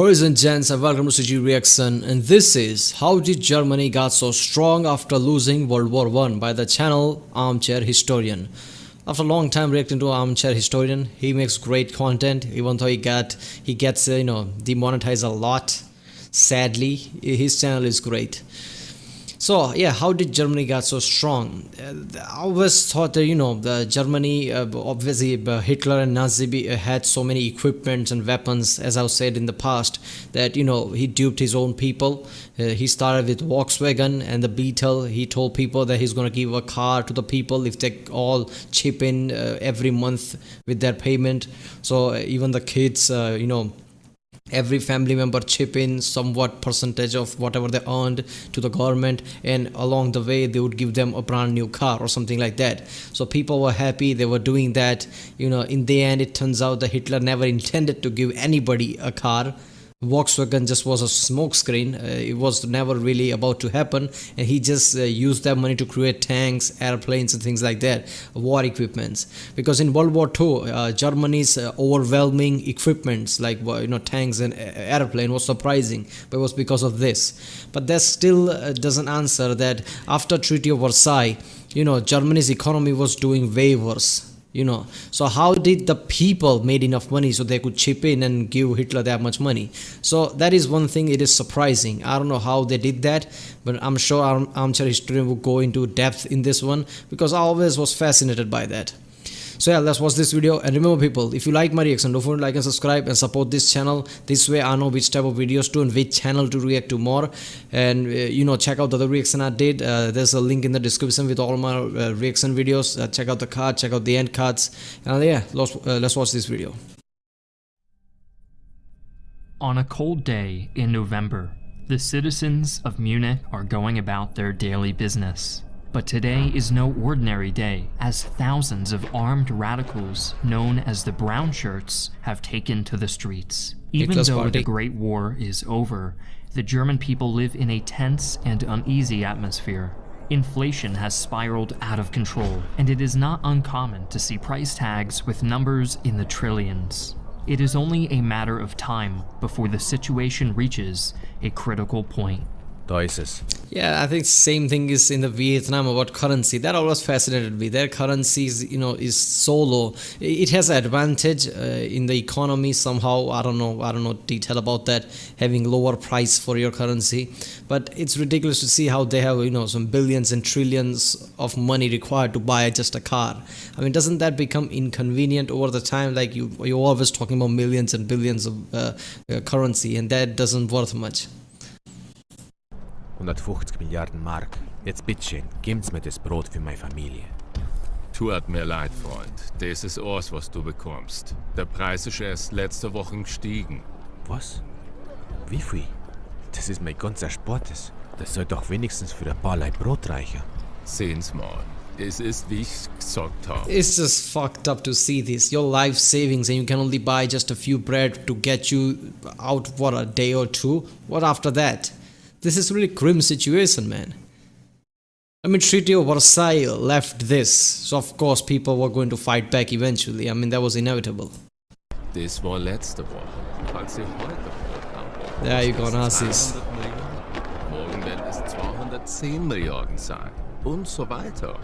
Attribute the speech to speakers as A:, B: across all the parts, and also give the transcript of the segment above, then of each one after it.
A: Ladies and gents, and welcome to CG Reaction, and this is How Did Germany Got So Strong After Losing World War I by the channel Armchair Historian. After a long time reacting to Armchair Historian, he makes great content, even though he gets demonetized a lot. Sadly, his channel is great. So yeah, how did Germany got so strong? I always thought that the Germany, obviously Hitler and Nazi had so many equipments and weapons, as I've said in the past, that he duped his own people. He started with VolksWagen and the Beetle. He told people that he's going to give a car to the people if they all chip in every month with their payment. So even the kids, every family member chip in somewhat percentage of whatever they earned to the government, and along the way they would give them a brand new car or something like that. So people were happy, they were doing that. In the end, it turns out that Hitler never intended to give anybody a car. Volkswagen just was a smokescreen. It was never really about to happen, and he just used that money to create tanks, airplanes and things like that, war equipments. Because in World War II, Germany's overwhelming equipments like tanks and airplane was surprising, but it was because of this. But that still doesn't answer that after Treaty of Versailles, Germany's economy was doing way worse. So how did the people made enough money so they could chip in and give Hitler that much money? So that is one thing. It is surprising. I don't know how they did that, but I'm sure our Armchair Historian will go into depth in this one, because I always was fascinated by that. So yeah, let's watch this video. And remember people, if you like my reaction, don't forget to like and subscribe and support this channel. This way I know which type of videos to and which channel to react to more. And check out the other reaction I did. There's a link in the description with all my reaction videos. Check out the card, check out the end cards. And yeah, let's watch this video.
B: On a cold day in November, the citizens of Munich are going about their daily business. But today is no ordinary day, as thousands of armed radicals, known as the Brown Shirts, have taken to the streets. Even though the Great War is over, the German people live in a tense and uneasy atmosphere. Inflation has spiraled out of control, and it is not uncommon to see price tags with numbers in the trillions. It is only a matter of time before the situation reaches a critical point.
A: Yeah, I think same thing is in the Vietnam about currency. That always fascinated me. Their currency is so low. It has an advantage in the economy somehow. I don't know detail about that, having lower price for your currency. But it's ridiculous to see how they have some billions and trillions of money required to buy just a car. I mean, doesn't that become inconvenient over the time? Like you're always talking about millions and billions of currency, and that doesn't worth much.
C: 150 Milliarden Mark. Jetzt bitteschön, geben's mir das Brot für meine Familie.
D: Tut mir leid, Freund. Das ist alles, was du bekommst. Der Preis ist erst letzte Woche gestiegen.
C: Was? Wie viel? Das ist mein ganzer Sportes. Das soll doch wenigstens für ein paar Leib Brot reichen.
D: Sehen's mal. Es ist, wie ich gesagt habe.
A: It's just fucked up to see this. Your life savings, and you can only buy just a few bread to get you out for a day or two. What after that? This is really grim situation, man. I mean, Treaty of Versailles left this, so of course people were going to fight back eventually. I mean, that was inevitable.
D: Das war letzte Woche. Falls Sie heute Brot haben.
A: There you go, Nazis.
D: Morgen werden es 210 Milliarden sein. Und so weiter.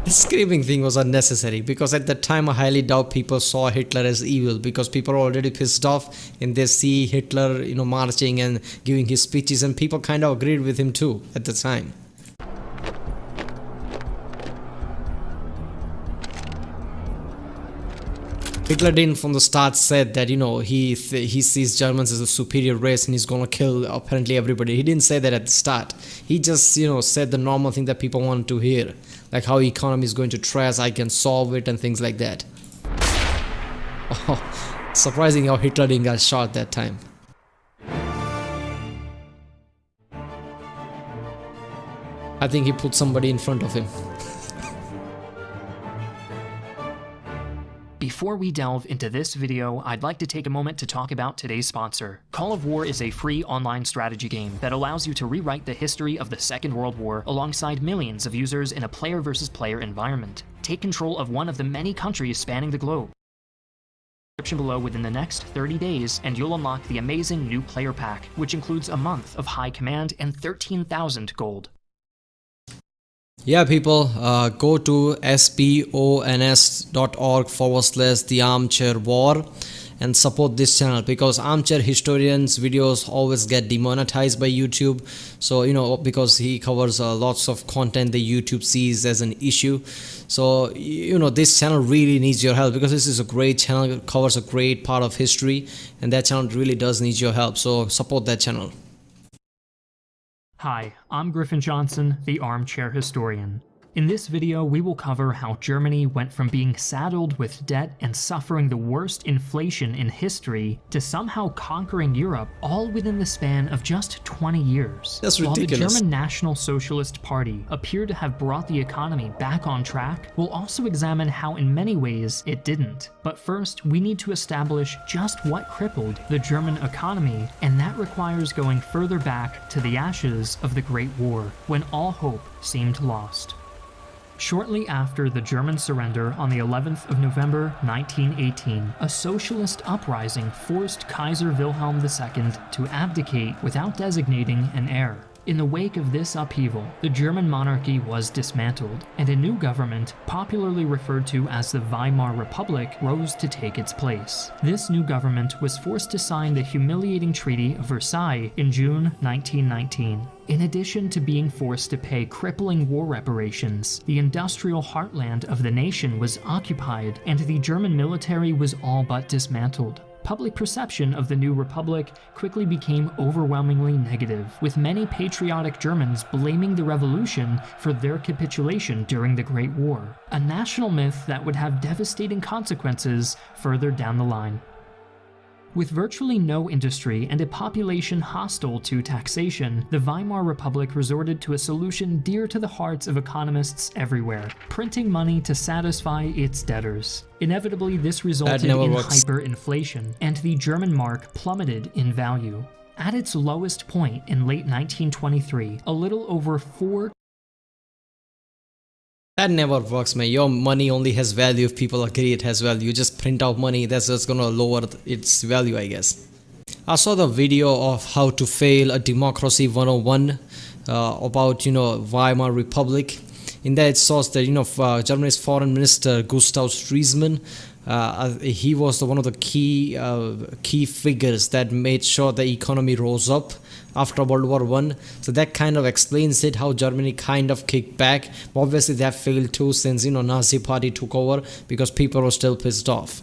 A: The screaming thing was unnecessary, because at that time I highly doubt people saw Hitler as evil, because people are already pissed off and they see Hitler marching and giving his speeches, and people kind of agreed with him too at the time. Hitler didn't from the start said that he sees Germans as a superior race and he's gonna kill apparently everybody. He didn't say that at the start. He just said the normal thing that people want to hear, like how economy is going to trash, I can solve it and things like that. Oh, surprising how Hitler didn't get shot that time. I think he put somebody in front of him.
B: Before we delve into this video, I'd like to take a moment to talk about today's sponsor. Call of War is a free online strategy game that allows you to rewrite the history of the Second World War alongside millions of users in a player versus player environment. take control of one of the many countries spanning the globe. Description below within the next 30 days, and you'll unlock the amazing new player pack, which includes a month of high command and 13,000 gold.
A: Yeah, people, go to spons.org/the-armchair-war and support this channel, because Armchair Historian's videos always get demonetized by YouTube. So, because he covers lots of content the YouTube sees as an issue. So, this channel really needs your help, because this is a great channel. It covers a great part of history, and that channel really does need your help. So, support that channel.
B: Hi, I'm Griffin Johnson, the Armchair Historian. In this video, we will cover how Germany went from being saddled with debt and suffering the worst inflation in history to somehow conquering Europe, all within the span of just 20 years.
A: That's
B: ridiculous. While the German National Socialist Party appeared to have brought the economy back on track, we'll also examine how in many ways it didn't. But first, we need to establish just what crippled the German economy, and that requires going further back to the ashes of the Great War, when all hope seemed lost. Shortly after the German surrender on the 11th of November 1918, a socialist uprising forced Kaiser Wilhelm II to abdicate without designating an heir. In the wake of this upheaval, the German monarchy was dismantled, and a new government, popularly referred to as the Weimar Republic, rose to take its place. This new government was forced to sign the humiliating Treaty of Versailles in June 1919. In addition to being forced to pay crippling war reparations, the industrial heartland of the nation was occupied, and the German military was all but dismantled. Public perception of the new republic quickly became overwhelmingly negative, with many patriotic Germans blaming the revolution for their capitulation during the Great War, a national myth that would have devastating consequences further down the line. With virtually no industry and a population hostile to taxation, the Weimar Republic resorted to a solution dear to the hearts of economists everywhere: printing money to satisfy its debtors. Inevitably, this resulted in hyperinflation, and the German mark plummeted in value. At its lowest point in late 1923, a little over 4
A: That never works, man. Your money only has value if people agree it has value. You just print out money, that's just gonna lower its value, I guess. I saw the video of how to fail a democracy 101 about, Weimar Republic. In that it saws that, Germany's foreign minister Gustav Stresemann, he was one of the key figures that made sure the economy rose up after World War I. So that kind of explains it, how Germany kind of kicked back. Obviously they have failed too, since Nazi party took over, because people were still pissed off.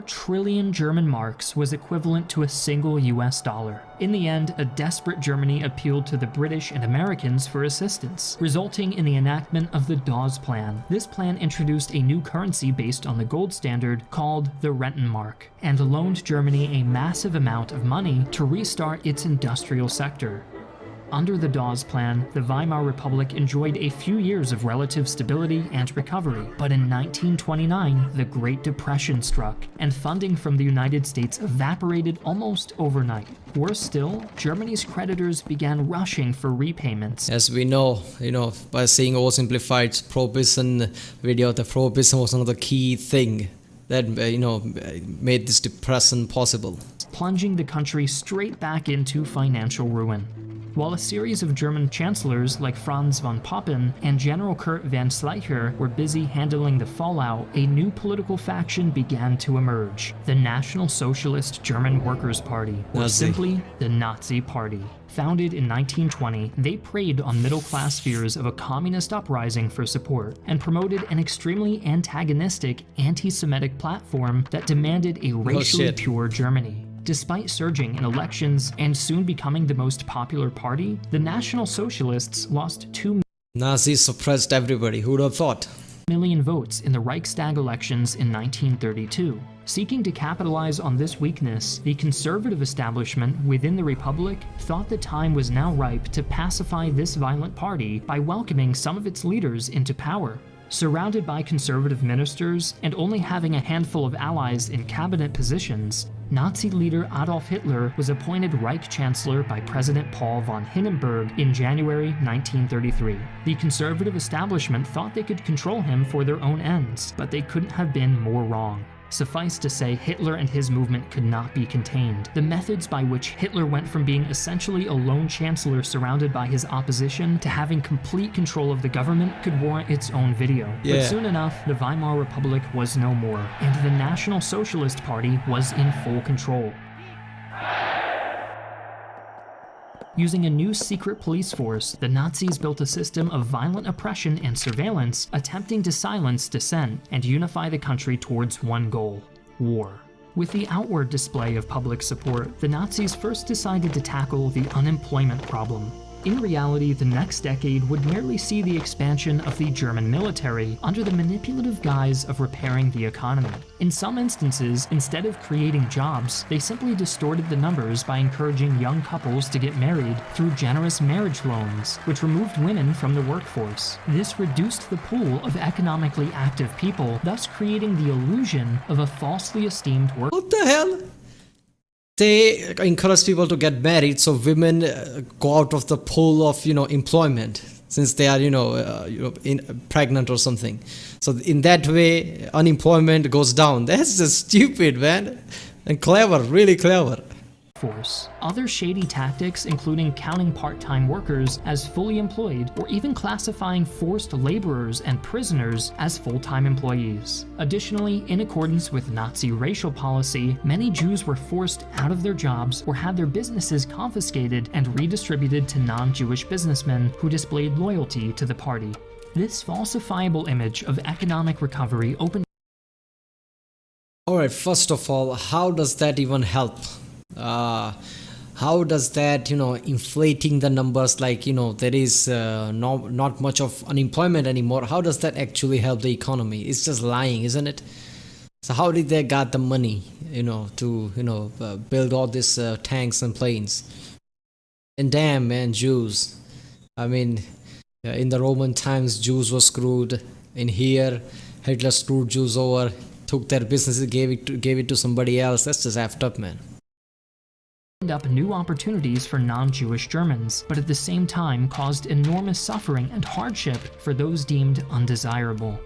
B: Trillion German marks was equivalent to a single US dollar. In the end, a desperate Germany appealed to the British and Americans for assistance, resulting in the enactment of the Dawes Plan. This plan introduced a new currency based on the gold standard called the Rentenmark, and loaned Germany a massive amount of money to restart its industrial sector. Under the Dawes Plan, the Weimar Republic enjoyed a few years of relative stability and recovery, but in 1929, the Great Depression struck, and funding from the United States evaporated almost overnight. Worse still, Germany's creditors began rushing for repayments.
A: As we know, by seeing oversimplified Prohibition video, the Prohibition was one of the key thing that, made this depression possible,
B: plunging the country straight back into financial ruin. While a series of German chancellors like Franz von Papen and General Kurt von Schleicher were busy handling the fallout, a new political faction began to emerge: the National Socialist German Workers' Party, or simply the Nazi Party. Founded in 1920, they preyed on middle-class fears of a communist uprising for support, and promoted an extremely antagonistic, anti-Semitic platform that demanded a racially pure Germany. Despite surging in elections and soon becoming the most popular party, the National Socialists lost 2
A: Nazis suppressed everybody. Who'd have thought?
B: million votes in the Reichstag elections in 1932. Seeking to capitalize on this weakness, the conservative establishment within the Republic thought the time was now ripe to pacify this violent party by welcoming some of its leaders into power. Surrounded by conservative ministers and only having a handful of allies in cabinet positions, Nazi leader Adolf Hitler was appointed Reich Chancellor by President Paul von Hindenburg in January 1933. The conservative establishment thought they could control him for their own ends, but they couldn't have been more wrong. Suffice to say, Hitler and his movement could not be contained. The methods by which Hitler went from being essentially a lone chancellor surrounded by his opposition to having complete control of the government could warrant its own video. But soon enough, the Weimar Republic was no more, and the National Socialist Party was in full control. Using a new secret police force, the Nazis built a system of violent oppression and surveillance, attempting to silence dissent and unify the country towards one goal: war. With the outward display of public support, the Nazis first decided to tackle the unemployment problem. In reality, the next decade would merely see the expansion of the German military under the manipulative guise of repairing the economy. In some instances, instead of creating jobs, they simply distorted the numbers by encouraging young couples to get married through generous marriage loans, which removed women from the workforce. This reduced the pool of economically active people, thus creating the illusion of a falsely esteemed work.
A: What the hell? They encourage people to get married so women go out of the pool of employment since they are pregnant or something. So in that way unemployment goes down. That's just stupid, man, and clever, really clever.
B: Force. Other shady tactics including counting part-time workers as fully employed or even classifying forced laborers and prisoners as full-time employees. Additionally, in accordance with Nazi racial policy, many Jews were forced out of their jobs or had their businesses confiscated and redistributed to non-Jewish businessmen who displayed loyalty to the party. This falsifiable image of economic recovery opened.
A: Alright, first of all, how does that even help? How does that inflating the numbers, like there is not much of unemployment anymore, how does that actually help the economy? It's just lying, isn't it? So how did they got the money to build all these tanks and planes? And damn, man, Jews, I mean, in the Roman times Jews were screwed. In here Hitler screwed Jews over, took their businesses, gave it to somebody else. That's just effed up, man.
B: Up new opportunities for non-Jewish Germans, but at the same time caused enormous suffering and hardship for those deemed undesirable.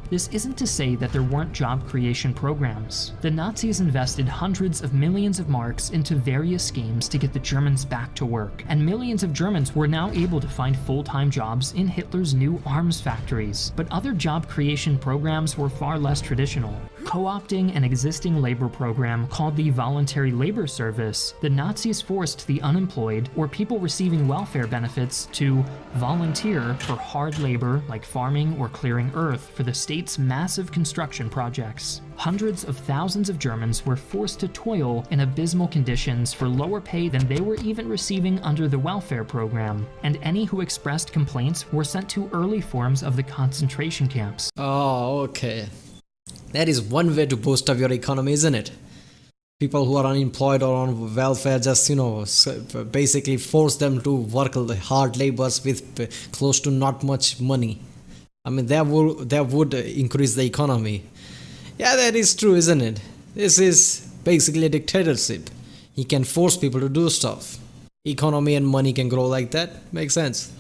B: This isn't to say that there weren't job creation programs. The Nazis invested hundreds of millions of marks into various schemes to get the Germans back to work, and millions of Germans were now able to find full-time jobs in Hitler's new arms factories. But other job creation programs were far less traditional. Co-opting an existing labor program called the Voluntary Labor Service, the Nazis forced the unemployed or people receiving welfare benefits to volunteer for hard labor like farming or clearing earth for the state's massive construction projects. Hundreds of thousands of Germans were forced to toil in abysmal conditions for lower pay than they were even receiving under the welfare program, and any who expressed complaints were sent to early forms of the concentration camps.
A: Oh, okay. That is one way to boost up your economy, isn't it? People who are unemployed or on welfare, just basically force them to work hard labors with close to not much money. I mean, that would increase the economy. Yeah, that is true, isn't it? This is basically a dictatorship. He can force people to do stuff. Economy and money can grow like that. Makes sense.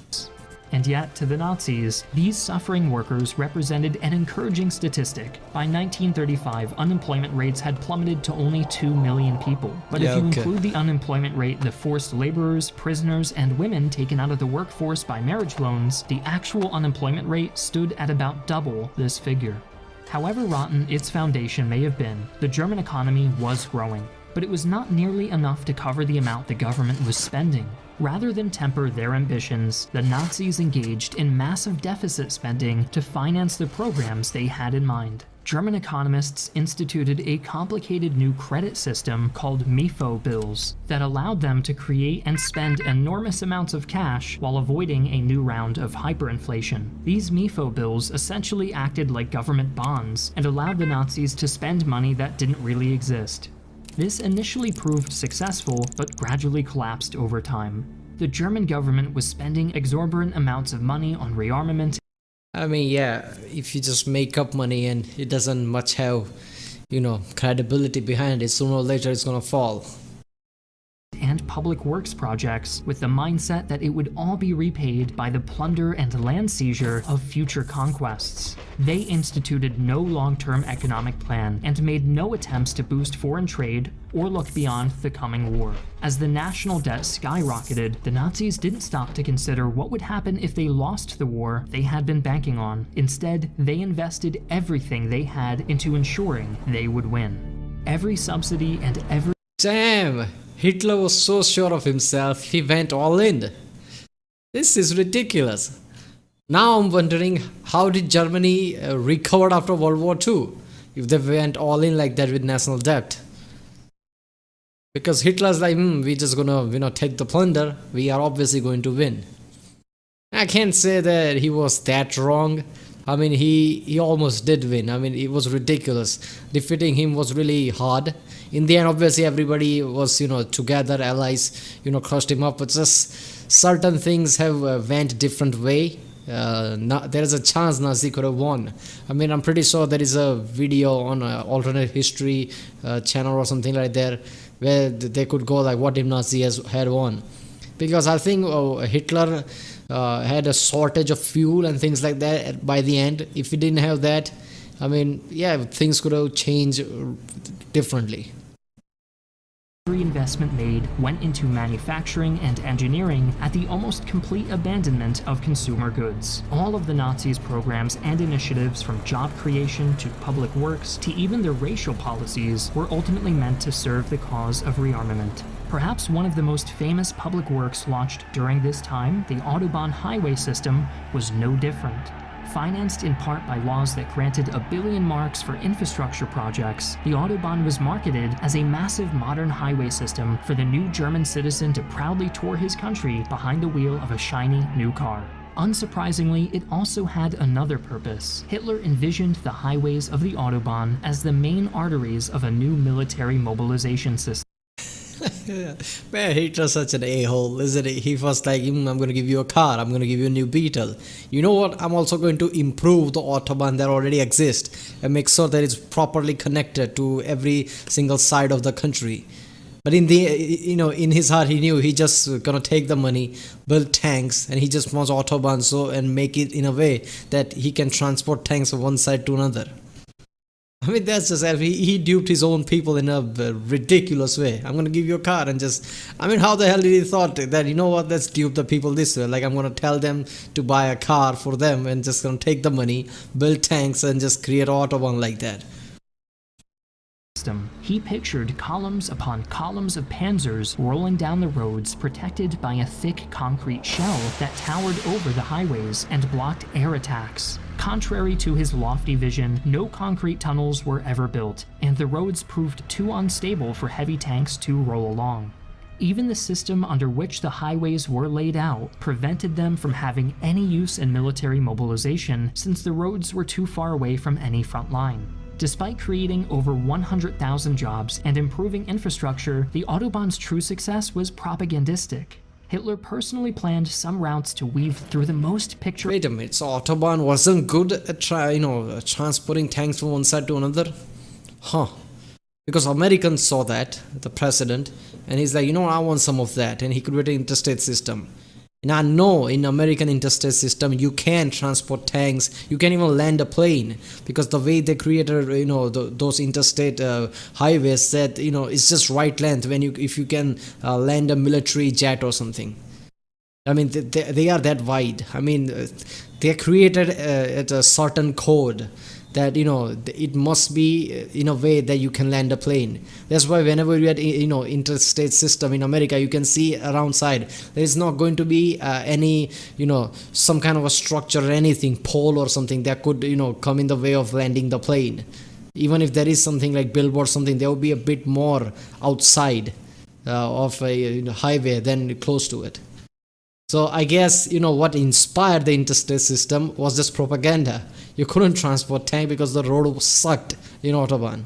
B: And yet, to the Nazis, these suffering workers represented an encouraging statistic. By 1935, unemployment rates had plummeted to only 2 million people. But if you include the unemployment rate, the forced laborers, prisoners, and women taken out of the workforce by marriage loans, the actual unemployment rate stood at about double this figure. However rotten its foundation may have been, the German economy was growing. But it was not nearly enough to cover the amount the government was spending. Rather than temper their ambitions, the Nazis engaged in massive deficit spending to finance the programs they had in mind. German economists instituted a complicated new credit system called MIFO bills that allowed them to create and spend enormous amounts of cash while avoiding a new round of hyperinflation. These MIFO bills essentially acted like government bonds and allowed the Nazis to spend money that didn't really exist. This initially proved successful, but gradually collapsed over time. The German government was spending exorbitant amounts of money on rearmament.
A: I mean, yeah, if you just make up money and it doesn't much have credibility behind it, sooner or later it's gonna fall.
B: And public works projects with the mindset that it would all be repaid by the plunder and land seizure of future conquests. They instituted no long-term economic plan and made no attempts to boost foreign trade or look beyond the coming war. As the national debt skyrocketed, the Nazis didn't stop to consider what would happen if they lost the war they had been banking on. Instead, they invested everything they had into ensuring they would win. Every subsidy and every
A: Damn! Hitler was so sure of himself, he went all in. This is ridiculous. Now I'm wondering, how did Germany recover after World War II if they went all in like that with national debt? Because Hitler's like, we're just gonna take the plunder, we are obviously going to win. I can't say that he was that wrong. I mean, he almost did win. I mean, it was ridiculous. Defeating him was really hard. In the end, obviously, everybody was, together, allies, crushed him up. But just certain things have went different way. There is a chance Nazi could have won. I mean, I'm pretty sure there is a video on alternate history channel or something like that where they could go like, what if Nazi had won? Because I think Hitler had a shortage of fuel and things like that by the end. If he didn't have that, I mean, yeah, things could have changed differently.
B: Every investment made went into manufacturing and engineering at the almost complete abandonment of consumer goods. All of the Nazis' programs and initiatives, from job creation to public works to even their racial policies, were ultimately meant to serve the cause of rearmament. Perhaps one of the most famous public works launched during this time, the Autobahn highway system, was no different. Financed in part by laws that granted 1 billion marks for infrastructure projects, the Autobahn was marketed as a massive modern highway system for the new German citizen to proudly tour his country behind the wheel of a shiny new car. Unsurprisingly, it also had another purpose. Hitler envisioned the highways of the Autobahn as the main arteries of a new military mobilization system.
A: Man, Hitler's such an a-hole, isn't he? He was like, I'm going to give you a car, I'm going to give you a new Beetle. You know what? I'm also going to improve the Autobahn that already exists and make sure that it's properly connected to every single side of the country. But in in his heart, he knew he just gonna take the money, build tanks, and he just wants Autobahn and make it in a way that he can transport tanks from one side to another. I mean, that's just, he duped his own people in a ridiculous way. I'm going to give you a car and how the hell did he thought that, let's dupe the people this way. Like, I'm going to tell them to buy a car for them and just going to take the money, build tanks and just create Autobahn like that.
B: He pictured columns upon columns of panzers rolling down the roads protected by a thick concrete shell that towered over the highways and blocked air attacks. Contrary to his lofty vision, no concrete tunnels were ever built, and the roads proved too unstable for heavy tanks to roll along. Even the system under which the highways were laid out prevented them from having any use in military mobilization, since the roads were too far away from any front line. Despite creating over 100,000 jobs and improving infrastructure, the Autobahn's true success was propagandistic. Hitler personally planned some routes to weave through the most picturesque.
A: Wait a minute, so Autobahn wasn't good at transporting tanks from one side to another? Huh. Because Americans saw that, the president, and he's like, I want some of that, and he created an interstate system. And I know in American interstate system, you can transport tanks, you can even land a plane, because the way they created, those interstate highways that, it's just right length if you can land a military jet or something. I mean, they are that wide. I mean, they created at a certain code that, it must be in a way that you can land a plane. That's why whenever you had, interstate system in America, you can see around side, there is not going to be any, some kind of a structure or anything, pole or something that could, come in the way of landing the plane. Even if there is something like billboard or something, there will be a bit more outside of a highway than close to it. So I guess, what inspired the interstate system was just propaganda. You couldn't transport tank because the road sucked in Autobahn.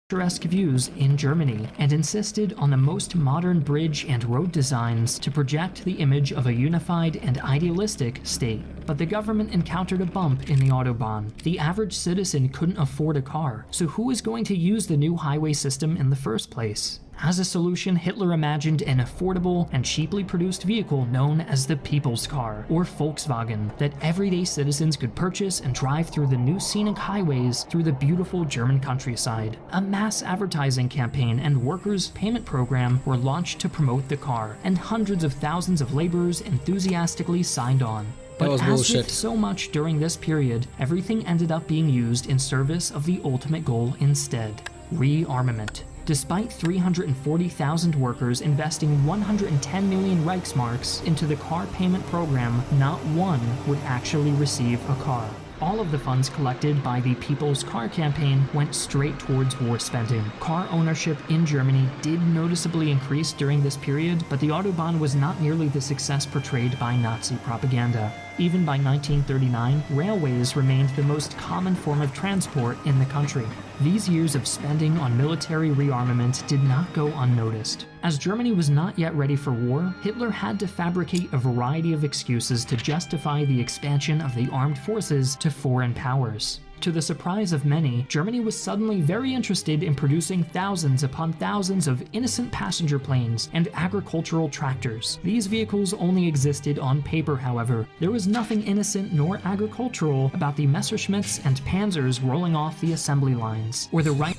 B: picturesque views in Germany and insisted on the most modern bridge and road designs to project the image of a unified and idealistic state. But the government encountered a bump in the Autobahn. The average citizen couldn't afford a car, so who was going to use the new highway system in the first place? As a solution, Hitler imagined an affordable and cheaply produced vehicle known as the People's Car, or VolksWagen, that everyday citizens could purchase and drive through the new scenic highways through the beautiful German countryside. A mass advertising campaign and workers' payment program were launched to promote the car, and hundreds of thousands of laborers enthusiastically signed on. But as with so much during this period, everything ended up being used in service of the ultimate goal instead: rearmament. Despite 340,000 workers investing 110 million Reichsmarks into the car payment program, not one would actually receive a car. All of the funds collected by the People's Car campaign went straight towards war spending. Car ownership in Germany did noticeably increase during this period, but the Autobahn was not nearly the success portrayed by Nazi propaganda. Even by 1939, railways remained the most common form of transport in the country. These years of spending on military rearmament did not go unnoticed. As Germany was not yet ready for war, Hitler had to fabricate a variety of excuses to justify the expansion of the armed forces to foreign powers. To the surprise of many, Germany was suddenly very interested in producing thousands upon thousands of innocent passenger planes and agricultural tractors. These vehicles only existed on paper, however. There was nothing innocent nor agricultural about the Messerschmitts and Panzers rolling off the assembly lines, or the right.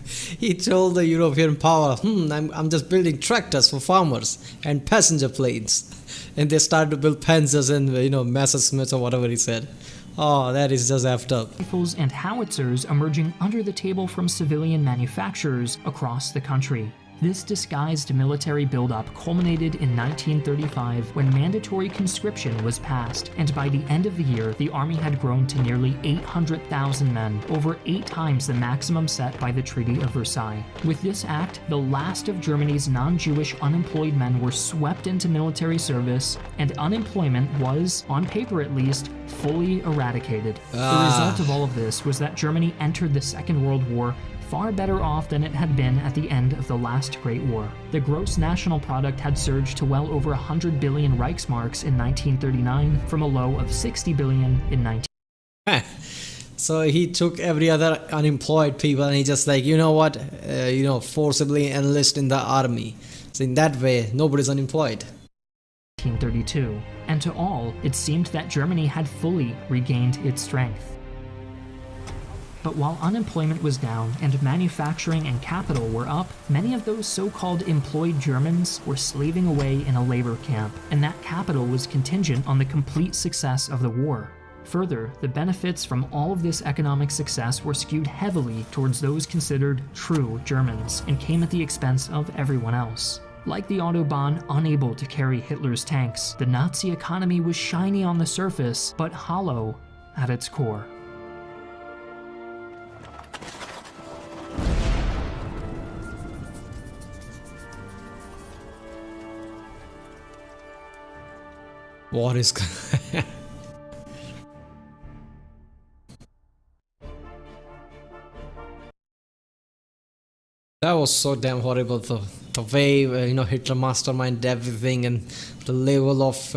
A: He told the European power, I'm just building tractors for farmers and passenger planes. And they started to build Panzers and, Messerschmitts or whatever he said. Oh, that is just effed up.
B: Rifles and howitzers emerging under the table from civilian manufacturers across the country. This disguised military buildup culminated in 1935 when mandatory conscription was passed, and by the end of the year, the army had grown to nearly 800,000 men, over 8 times the maximum set by the Treaty of Versailles. With this act, the last of Germany's non-Jewish unemployed men were swept into military service, and unemployment was, on paper at least, fully eradicated. The result of all of this was that Germany entered the Second World War far better off than it had been at the end of the last Great War. The gross national product had surged to well over 100 billion Reichsmarks in 1939 from a low of 60 billion in 19.
A: So he took every other unemployed people and he just forcibly enlist in the army. So in that way, nobody's unemployed.
B: 1932. And to all, it seemed that Germany had fully regained its strength. But while unemployment was down and manufacturing and capital were up, many of those so-called employed Germans were slaving away in a labor camp, and that capital was contingent on the complete success of the war. Further, the benefits from all of this economic success were skewed heavily towards those considered true Germans, and came at the expense of everyone else. Like the Autobahn, unable to carry Hitler's tanks, the Nazi economy was shiny on the surface, but hollow at its core.
A: What is That was so damn horrible. The way Hitler masterminded everything, and the level of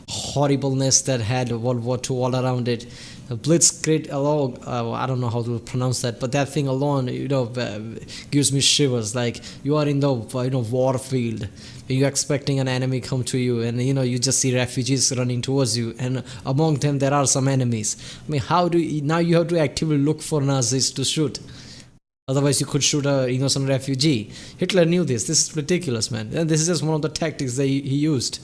A: horribleness that had World War II all around it. The Blitzkrieg alone, I don't know how to pronounce that, but that thing alone, gives me shivers. Like, you are in the war field, you're expecting an enemy come to you, and you just see refugees running towards you, and among them there are some enemies. I mean, now you have to actively look for Nazis to shoot. Otherwise, you could shoot a innocent refugee. Hitler knew this. This is ridiculous, man. And this is just one of the tactics that he used.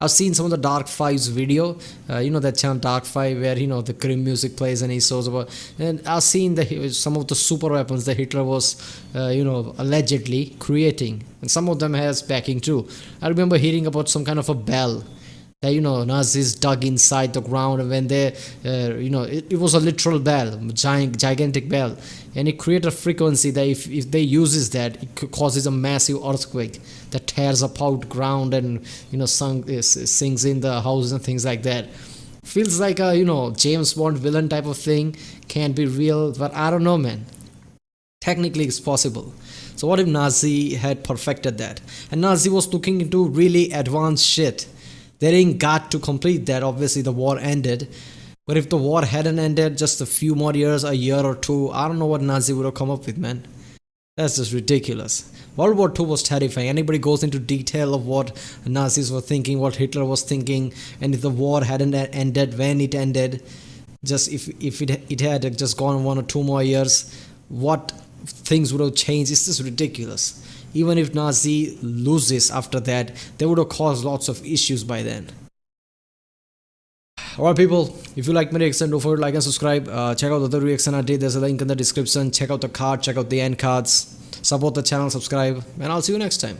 A: I've seen some of the Dark Five's video, that channel Dark Five, where the Grim music plays and he shows about. And I've seen some of the super weapons that Hitler was, allegedly creating, and some of them has backing too. I remember hearing about some kind of a bell that Nazis dug inside the ground, and when they, it was a literal bell, gigantic bell, and it created a frequency that if they uses that, it causes a massive earthquake that tears apart ground and sinks in the house and things like that. Feels like a James Bond villain type of thing. Can't be real, but I don't know, man. Technically it's possible. So what if Nazi had perfected that? And Nazi was looking into really advanced shit. They didn't got to complete that. Obviously the war ended. But if the war hadn't ended, just a few more years, a year or two, I don't know what Nazi would have come up with, man. That's just ridiculous. World War II was terrifying. Anybody goes into detail of what Nazis were thinking, what Hitler was thinking, and if the war hadn't ended, when it ended, just if it had just gone 1 or 2 more years, what things would have changed. It's just ridiculous. Even if Nazi loses after that, they would have caused lots of issues by then. Alright people, if you like my reaction, don't forget to like and subscribe. Check out the other reaction I did. There's a link in the description. Check out the card, check out the end cards. Support the channel, subscribe, and I'll see you next time.